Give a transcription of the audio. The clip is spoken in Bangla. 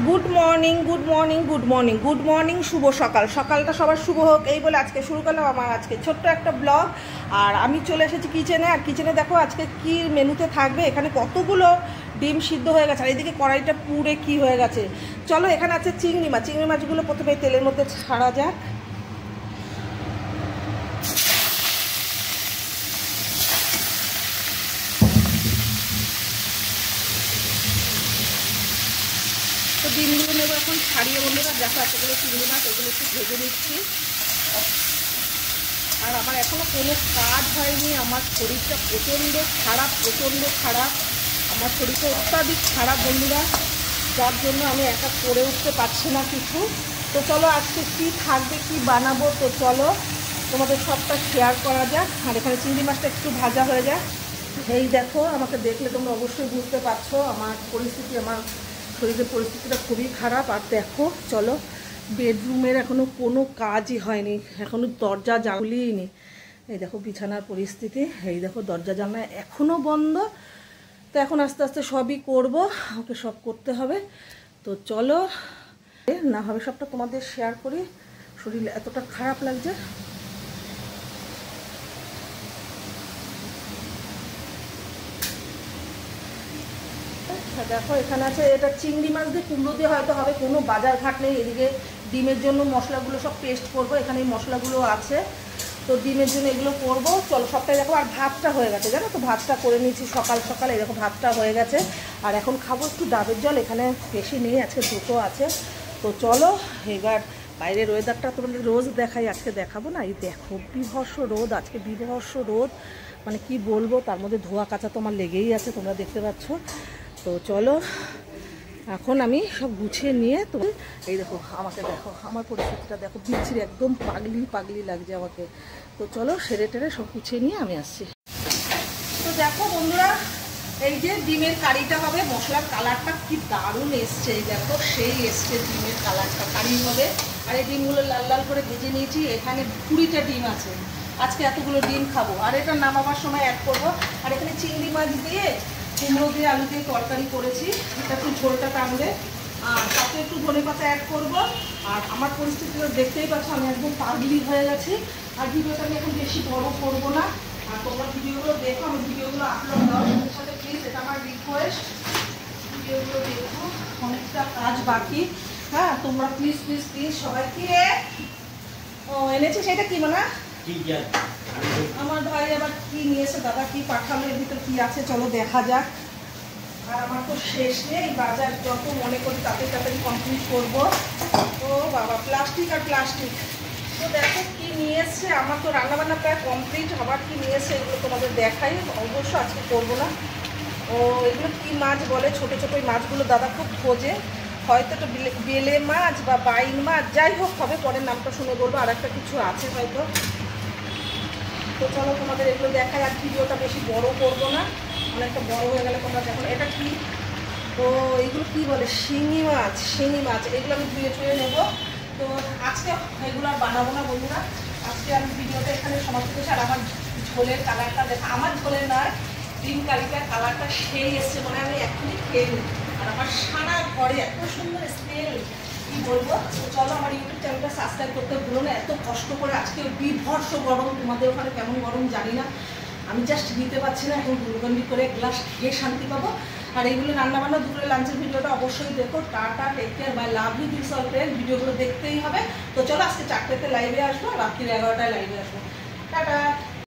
Good morning, good morning, good morning, good morning, শুভ সকাল। সকালটা সবার শুভ হোক এই বলে আজকে শুরু করলাম আমার আজকে ছোট্ট একটা ব্লগ। আর আমি চলে এসেছি কিচেনে। আর কিচেনে দেখো আজকে কি মেনুতে থাকবে। এখানে কতগুলো ডিম সিদ্ধ হয়ে গেছে, আর এইদিকে কড়াইটা পুড়ে কি হয়ে গেছে। চলো, এখানে আছে চিংড়ি মাছ। চিংড়ি মাছগুলো প্রথমে তেলের মধ্যে ছাড়া যাক। তো ডিমগুলো নেবো এখন ছাড়িয়ে। বন্ধুরা দেখো এতগুলো চিংড়ি মাছ, এগুলো একটু ভেজে নিচ্ছি। আর আমার এখনও কোনো কাজ হয়নি। আমার শরীরটা প্রচণ্ড খারাপ, প্রচণ্ড খারাপ। আমার শরীরটা অত্যাধিক খারাপ বন্ধুরা, যার জন্য আমি একা করে উঠতে পারছি না কিছু। তো চলো আজকে কী থাকবে, কি বানাবো, তো চলো তোমাদের সবটা শেয়ার করা যাক। আর এখানে চিংড়ি মাছটা একটু ভাজা হয়ে যায়। এই দেখো, আমাকে দেখলে তোমরা অবশ্যই বুঝতে পারছো আমার পরিস্থিতি, আমার শরীরের পরিস্থিতিটা খুবই খারাপ। আর দেখো চলো, বেডরুমের এখনও কোনো কাজই হয়নি, এখনও দরজা জানলিই নি। এই দেখো বিছানার পরিস্থিতি, এই দেখো দরজা জানলা এখনও বন্ধ। তো এখন আস্তে আস্তে সবই করব, ওকে সব করতে হবে। তো চলো না হবে সবটা তোমাদের শেয়ার করি। শরীর এতটা খারাপ লাগছে। দেখো এখানে আছে, এটা চিংড়ি মাছ দিয়ে কুমড়ো দিয়ে হয়তো হবে, কোনো বাজার ঘাট নেই। এদিকে ডিমের জন্য মশলাগুলো সব পেস্ট করবো, এখানে এই মশলাগুলো আছে। তো ডিমের জন্য এগুলো করবো। চলো সবটাই দেখো। আর ভাতটা হয়ে গেছে, জানো তো, ভাতটা করে নিয়েছি সকাল সকাল। এরকম ভাতটা হয়ে গেছে। আর এখন খাবো একটু ডাবের জল, এখানে বেশি নেই, আজকে দুটো আছে। তো চলো এবার বাইরের ওয়েদারটা তোমাদের রোজ দেখাই, আজকে দেখাবো না। এই দেখো বিভৎস রোদ, আজকে বিভৎস রোদ, মানে কি বলবো। তার মধ্যে ধোয়া কাচা তো আমার লেগেই আছে, তোমরা দেখতে পাচ্ছ। তো চলো এখন আমি সব গুছিয়ে নিয়ে, তো এই দেখো আমাকে দেখো, আমার পরিস্থিতিটা দেখো, বিচ্ছিরি একদম পাগলি পাগলি লাগছে আমাকে। তো চলো সেরে টেরে সব গুছিয়ে নিয়ে আমি আসছি। তো দেখো বন্ধুরা, এই যে ডিমের কারিটা হবে, মশলার কালারটা কি দারুণ এসছে। এই দেখো সেই এসছে ডিমের কালারটা, কারি হবে। আর এই ডিমগুলো লাল লাল করে ভেজে নিয়েছি। এখানে 20টা ডিম আছে, আজকে এতগুলো ডিম খাবো। আর এটা নামাবার সময় অ্যাড করবো। আর এখানে চিংড়ি মাছ দিয়ে কুমড়ো দিয়ে আলু দিয়ে তরকারি করেছি, এটা একটু ঝোলটা টানবে। আর তাতে একটু ধনে পাতা অ্যাড করবো। আর আমার পরিস্থিতিটা দেখতেই পাচ্ছ, আমি একদম পাগলি হয়ে গেছি। আর ভিডিওটা আমি এখন বেশি বড় করবো না। আর তোমরা ভিডিওগুলো দেখো, আমি ভিডিওগুলো আপলোড দেওয়ার সাথে সাথে প্লিজ, এটা আমার রিকোয়েস্ট, ভিডিওগুলো দেখো। অনেকটা কাজ বাকি। হ্যাঁ তোমরা প্লিজ প্লিজ প্লিজ সবাই। কি রে ও এনেছে সেটা কি মানে আমার ভাই আবার কি নিয়েছে, দাদা কি পাঠালো, এর ভিতরে কি আছে চলো দেখা যাক। আর আমার তো শেষ নেই, বাজার যত মনে করি তাতে তাড়াতাড়ি কমপ্লিট করবো। ও বাবা, প্লাস্টিক আর প্লাস্টিক। তো দেখো কি নিয়েছে। আমার তো রান্নাবান্না প্রায় কমপ্লিট, আবার কি নিয়েছে এগুলো তোমাদের দেখাই। অবশ্য আজকে করবো না। ও এগুলো কি মাছ বলে, ছোটো ছোটো ওই মাছগুলো দাদা খুব খোঁজে। হয়তো এটা বেলে মাছ বা বাইন মাছ, যাই হোক হবে, পরের নামটা শুনে বলবো। আর একটা কিছু আছে হয়তো। তো চলো তোমাদের এগুলো দেখাই। আর ভিডিওটা বেশি বড় করবো না, অনেকটা বড় হয়ে গেলে তোমরা দেখো। এটা কি, তো এগুলো কি বলে, শিঙি মাছ। শিঙি মাছ এগুলো আমি ধুয়ে ছুঁয়ে নেবো। তো আজকে এগুলো আর বানাবো না বন্ধুরা, আজকে আমি ভিডিওটা এখানে সমাপ্ত করছি। আর আমার ঝোলের কালারটা দেখো, আমার ঝোলের নয়, ডিম কারিটার কালারটা সেই এসছে, মানে আমি এখনই খেয়ে নিই। আর আমার সারা ঘরে এত সুন্দর স্মেল, কি বলবো। তো চলো আমার ইউটিউব চ্যানেলটা সাবস্ক্রাইব করতে ভুলো না। এত কষ্ট করে আজকে বিভৎস গরম, তোমাদের ওখানে কেমন গরম জানি না, আমি জাস্ট দিতে পারছি না। এখন গুলগন্ডি করে এক গ্লাস খেয়ে শান্তি পাবো। আর এইগুলো রান্নাবান্না দুপুরে লাঞ্চের ভিডিওটা অবশ্যই দেখো। Tata, take care, bye, love you, this all friend. ভিডিওগুলো দেখতেই হবে। তো চলো আজকে 4টেতে লাইভে আসবো, রাত্রি 11টায় লাইভে আসবো। টাটা।